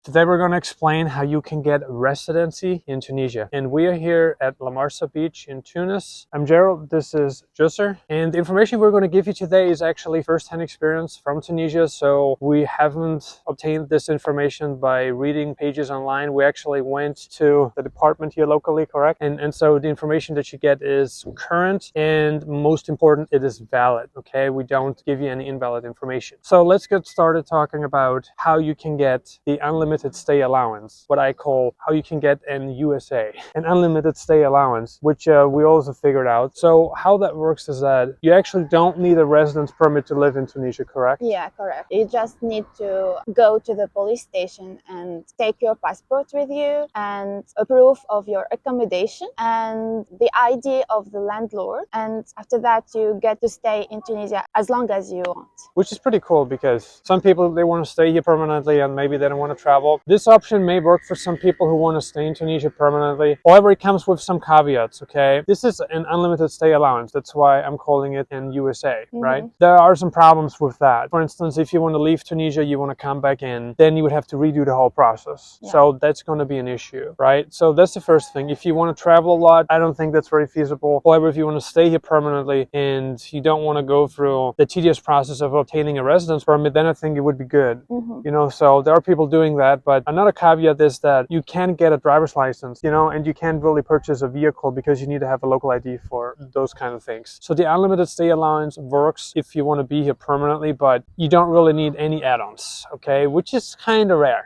Today we're going to explain how you can get residency in Tunisia. And we are here at La Marsa Beach in Tunis. I'm Gerald, this is Jusser. And the information we're going to give you today is actually first-hand experience from Tunisia. So we haven't obtained this information by reading pages online. We actually went to the department here locally, correct? And so the information that you get is current and most important, it is valid, okay? We don't give you any invalid information. So let's get started talking about how you can get the unlimited stay allowance, what I call how you can get an USA, an unlimited stay allowance, which we also figured out. So how that works is that you actually don't need a residence permit to live in Tunisia, correct? Yeah, correct. You just need to go to the police station and take your passport with you and a proof of your accommodation and the ID of the landlord. And after that, you get to stay in Tunisia as long as you want. Which is pretty cool because some people, they want to stay here permanently and maybe they don't want to travel. This option may work for some people who want to stay in Tunisia permanently. However, it comes with some caveats, okay? This is an unlimited stay allowance. That's why I'm calling it an USA, right? There are some problems with that. For instance, if you want to leave Tunisia, you want to come back in, then you would have to redo the whole process. Yeah. So that's going to be an issue, right? So that's the first thing. If you want to travel a lot, I don't think that's very feasible. However, if you want to stay here permanently and you don't want to go through the tedious process of obtaining a residence permit, then I think it would be good. You know, so there are people doing that, but another caveat is that you can get a driver's license, you know, and you can't really purchase a vehicle because you need to have a local ID for those kind of things. So the unlimited stay allowance works if you want to be here permanently, but you don't really need any add-ons, okay, which is kind of rare,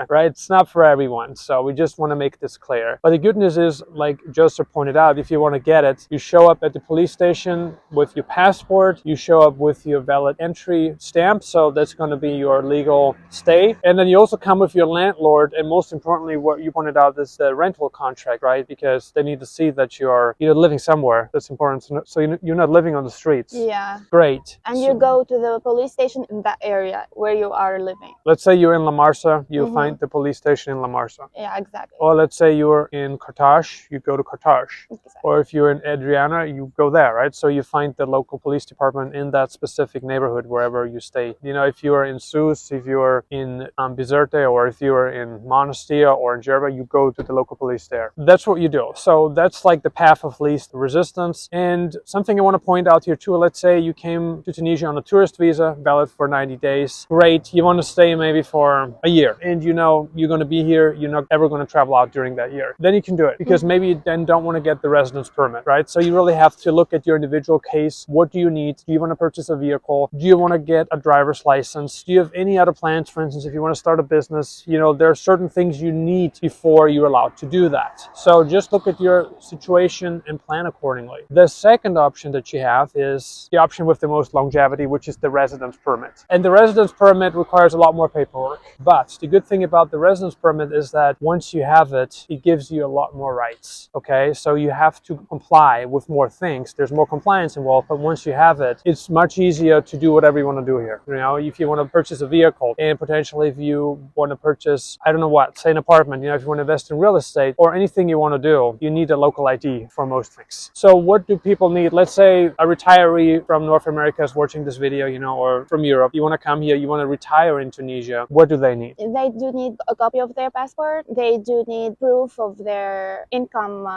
right? It's not for everyone, so we just want to make this clear. But the good news is, like Joseph pointed out, if you want to get it, you show up at the police station with your passport, you show up with your valid entry stamp, so that's going to be your legal stay, and then you also come with your landlord, and most importantly, what you pointed out is the rental contract, right? Because they need to see that you're living somewhere. That's important, so you're not living on the streets. Yeah. Great. And you go to the police station in that area where you are living. Let's say you're in La Marsa, you find the police station in La Marsa. Yeah, exactly. Or let's say you're in Carthage, you go to Carthage. Exactly. Or if you're in Adriana, you go there, right? So you find the local police department in that specific neighborhood wherever you stay. You know, if you're in Sousse, if you're in Bizerte, or if you're in Monastir or in Jerba, you go to the local police there. That's what you do. So that's like the path of least resistance. And something I want to point out here too, let's say you came to Tunisia on a tourist visa, valid for 90 days. Great. You want to stay maybe for a year and you know you're going to be here, you're not ever going to travel out during that year. Then you can do it because maybe you then don't want to get the residence permit, right? So you really have to look at your individual case. What do you need? Do you want to purchase a vehicle? Do you want to get a driver's license? Do you have any other plans? For instance, if you want to start a business, you know, there are certain things you need before you're allowed to do that. So just look at your situation and plan accordingly. The second option that you have is the option with the most longevity, which is the residence permit. And the residence permit requires a lot more paperwork. But the good thing about the residence permit is that once you have it, it gives you a lot more rights. Okay, so you have to comply with more things. There's more compliance involved, but once you have it, it's much easier to do whatever you want to do here. You know, if you want to purchase a vehicle and potentially if you want to purchase, I don't know what, say an apartment, you know, if you want to invest in real estate or anything you want to do, you need a local ID for most things. So what do people need? Let's say a retiree from North America is watching this video, you know, or from Europe. You want to come here, you want to retire in Tunisia. What do they need? They do need a copy of their passport. They do need proof of their income,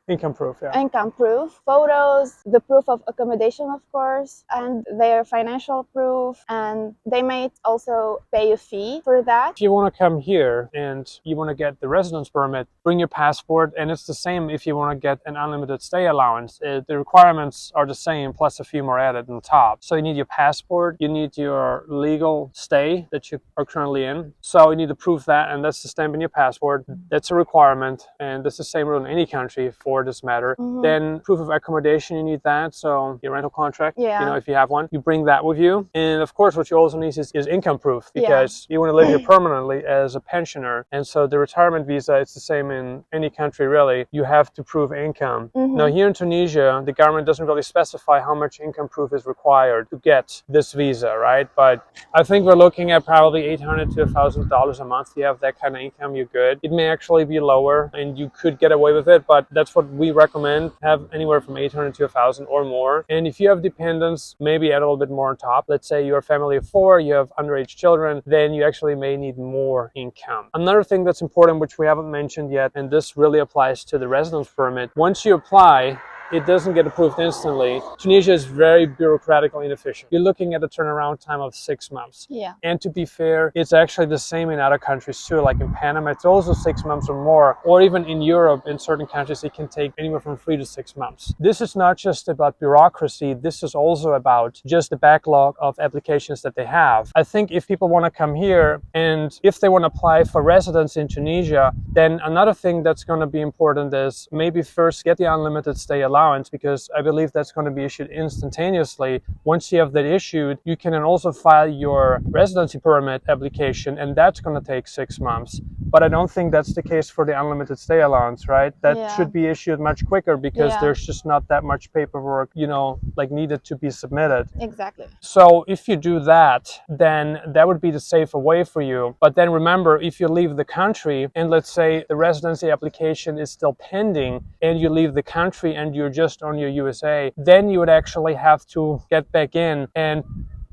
Income proof, yeah. income proof, photos, the proof of accommodation, of course, and their financial proof, and they might also pay a fee for that. If you want to come here and you want to get the residence permit, bring your passport, and it's the same if you want to get an unlimited stay allowance. The requirements are the same, plus a few more added on top. So you need your passport, you need your legal stay that you are currently in. So you need to prove that, and that's the stamp in your passport. That's a requirement, and that's the same rule in any country for this matter. Then proof of accommodation, you need that. So your rental contract, you know, if you have one, you bring that with you. And of course, what you also need is income proof because you want to live here permanently as a pensioner. And so the retirement visa, it's the same in any country really. You have to prove income. Now here in Tunisia, the government doesn't really specify how much income proof is required to get this visa, right? But I think we're looking at probably $800 to $1,000 a month. If you have that kind of income, you're good. It may actually be lower and you could get away with with it, but that's what we recommend. Have anywhere from 800 to 1,000 or more. And if you have dependents, maybe add a little bit more on top. Let's say you're a family of 4, you have underage children, then you actually may need more income. Another thing that's important, which we haven't mentioned yet, and this really applies to the residence permit, once you apply, it doesn't get approved instantly. Tunisia is very bureaucratic and inefficient. You're looking at a turnaround time of 6 months. Yeah. And to be fair, it's actually the same in other countries too, like in Panama, it's also 6 months or more, or even in Europe, in certain countries, it can take anywhere from 3 to 6 months. This is not just about bureaucracy, this is also about just the backlog of applications that they have. I think if people want to come here and if they want to apply for residence in Tunisia, then another thing that's going to be important is maybe first get the unlimited stay allowance, because I believe that's going to be issued instantaneously. Once you have that issued, you can then also file your residency permit application, and that's going to take 6 months. But I don't think that's the case for the unlimited stay allowance, right? That should be issued much quicker because there's just not that much paperwork, you know, like needed to be submitted. Exactly. So if you do that, then that would be the safer way for you. But then remember, if you leave the country and let's say the residency application is still pending and you leave the country and you're just on your USA, then you would actually have to get back in and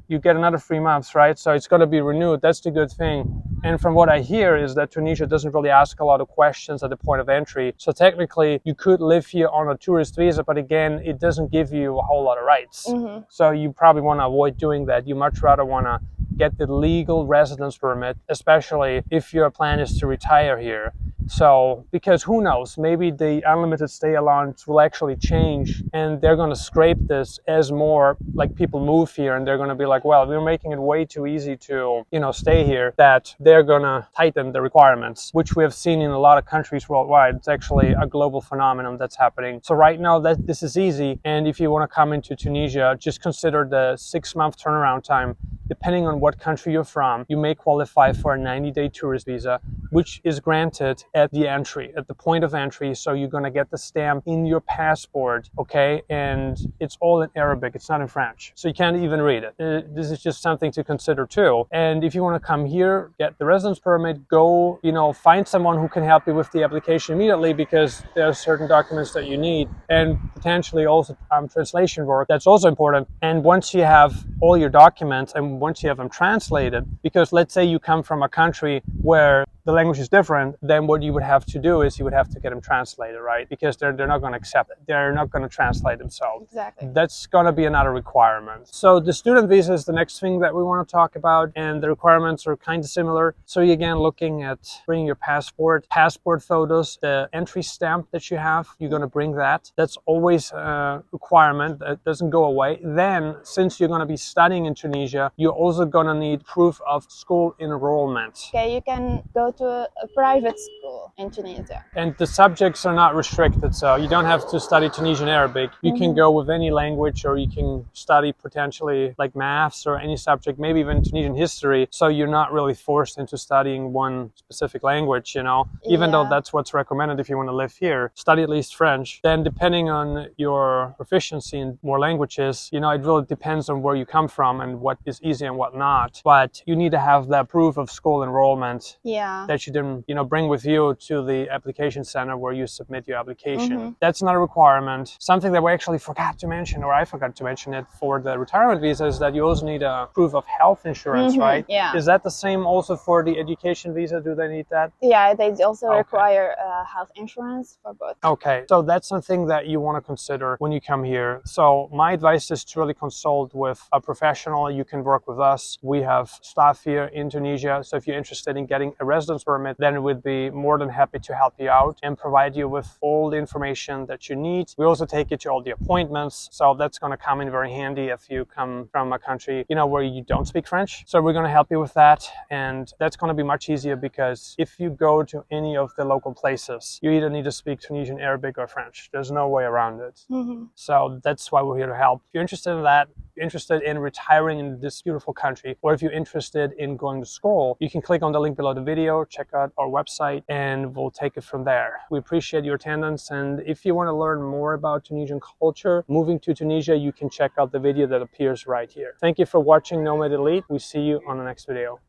you get another 3 months, right? So it's going to be renewed. That's the good thing. And from what I hear is that Tunisia doesn't really ask a lot of questions at the point of entry. So technically you could live here on a tourist visa, but again, it doesn't give you a whole lot of rights. So you probably want to avoid doing that. You much rather want to get the legal residence permit, especially if your plan is to retire here. So, because who knows, maybe the unlimited stay allowance will actually change and they're going to scrape this as more like people move here and they're going to be like, well, we're making it way too easy to, you know, stay here, that they're going to tighten the requirements, which we have seen in a lot of countries worldwide. It's actually a global phenomenon that's happening. So right now that this is easy. And if you want to come into Tunisia, just consider the 6-month turnaround time. Depending on what country you're from, you may qualify for a 90-day tourist visa, which is granted at the entry, at the point of entry. So you're going to get the stamp in your passport, okay? And it's all in Arabic, it's not in French. So you can't even read it. This is just something to consider too. And if you want to come here, get the residence permit, go, you know, find someone who can help you with the application immediately, because there are certain documents that you need, and potentially also translation work. That's also important. And once you have all your documents and once you have them translated, because let's say you come from a country where the language is different, then what you would have to do is you would have to get them translated, right? Because they're not going to accept it. They're not going to translate themselves. Exactly. That's going to be another requirement. So the student visa is the next thing that we want to talk about, and the requirements are kind of similar. So you're again looking at bringing your passport photos, the entry stamp that you have, you're going to bring that. That's always a requirement. That doesn't go away. Then, since you're going to be studying in Tunisia, you're also going to need proof of school enrollment. Okay, you can go to a private school in Tunisia. And the subjects are not restricted, so you don't have to study Tunisian Arabic. You can go with any language, or you can study potentially like maths or any subject, maybe even Tunisian history. So you're not really forced into studying one specific language, you know, even though that's what's recommended if you want to live here. Study at least French. Then depending on your proficiency in more languages, you know, it really depends on where you come from and what is easy and what not. But you need to have that proof of school enrollment. That you then, you know, bring with you to the application center where you submit your application. That's not a requirement. Something that we actually forgot to mention, or I forgot to mention it for the retirement visa, is that you also need a proof of health insurance, right? Yeah. Is that the same also for the education visa? Do they need that? Yeah, they also require health insurance for both. Okay, so that's something that you want to consider when you come here. So my advice is to really consult with a professional. You can work with us. We have staff here in Tunisia. So if you're interested in getting a residence permit, then we'd be more than happy to help you out and provide you with all the information that you need. We also take you to all the appointments. So that's going to come in very handy if you come from a country, you know, where you don't speak French. So we're going to help you with that. And that's going to be much easier, because if you go to any of the local places, you either need to speak Tunisian, Arabic, or French. There's no way around it. So that's why we're here to help. If you're interested in that, interested in retiring in this beautiful country, or if you're interested in going to school, you can click on the link below the video, check out our website, and we'll take it from there. We appreciate your attendance, and if you want to learn more about Tunisian culture, moving to Tunisia, you can check out the video that appears right here. Thank you for watching Nomad Elite. We see you on the next video.